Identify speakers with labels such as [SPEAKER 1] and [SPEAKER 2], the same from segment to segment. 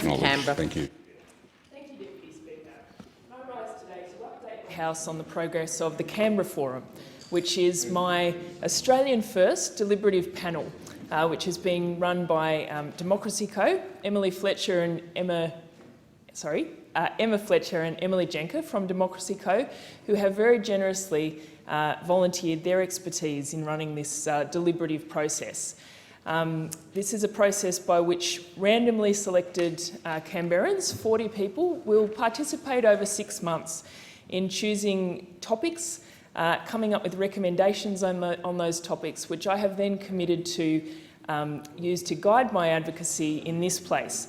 [SPEAKER 1] Canberra.
[SPEAKER 2] Thank you.
[SPEAKER 3] Thank you, Deputy Speaker. I rise today to update the House on the progress of the Canberra Forum, which is my Australian first deliberative panel, which is being run by Democracy Co, Emma Fletcher and Emily Jenker from Democracy Co, who have very generously volunteered their expertise in running this deliberative process. This is a process by which randomly selected Canberrans, 40 people, will participate over 6 months in choosing topics, coming up with recommendations on those topics, which I have then committed to use to guide my advocacy in this place,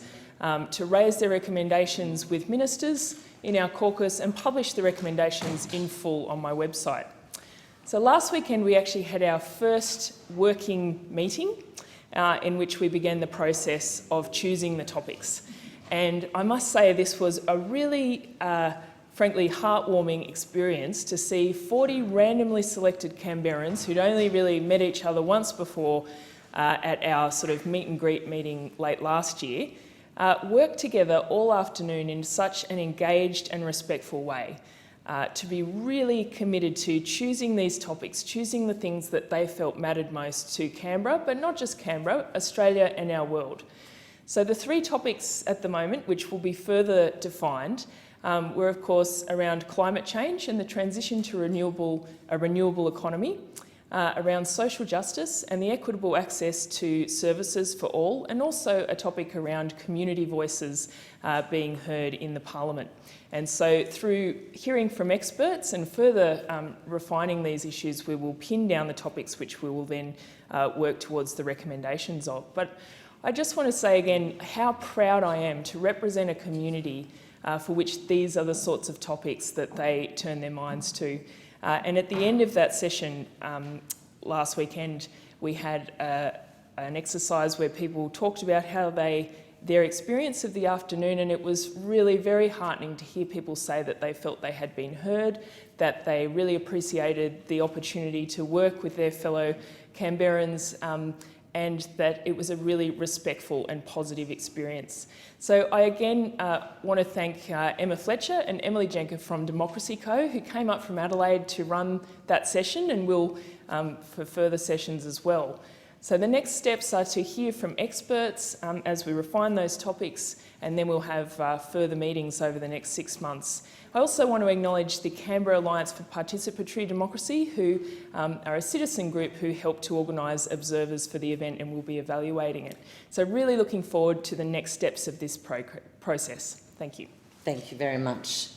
[SPEAKER 3] to raise their recommendations with ministers in our caucus and publish the recommendations in full on my website. So last weekend we actually had our first working meeting in which we began the process of choosing the topics. And I must say this was a really, frankly, heartwarming experience to see 40 randomly selected Canberrans who'd only really met each other once before at our sort of meet and greet meeting late last year, work together all afternoon in such an engaged and respectful way. To be really committed to choosing these topics, choosing the things that they felt mattered most to Canberra, but not just Canberra, Australia and our world. So the 3 topics at the moment, which will be further defined, were of course around climate change and the transition to a renewable economy, around social justice and the equitable access to services for all, and also a topic around community voices being heard in the Parliament. And so through hearing from experts and further refining these issues, we will pin down the topics which we will then work towards the recommendations of. But I just want to say again how proud I am to represent a community for which these are the sorts of topics that they turn their minds to. And at the end of that session last weekend, we had an exercise where people talked about how their experience of the afternoon, and it was really very heartening to hear people say that they felt they had been heard, that they really appreciated the opportunity to work with their fellow Canberrans, and that it was a really respectful and positive experience. So I again want to thank Emma Fletcher and Emily Jenker from Democracy Co, who came up from Adelaide to run that session and will for further sessions as well. So the next steps are to hear from experts as we refine those topics, and then we'll have further meetings over the next 6 months. I also want to acknowledge the Canberra Alliance for Participatory Democracy, who are a citizen group who helped to organise observers for the event and will be evaluating it. So really looking forward to the next steps of this process. Thank you.
[SPEAKER 1] Thank you very much.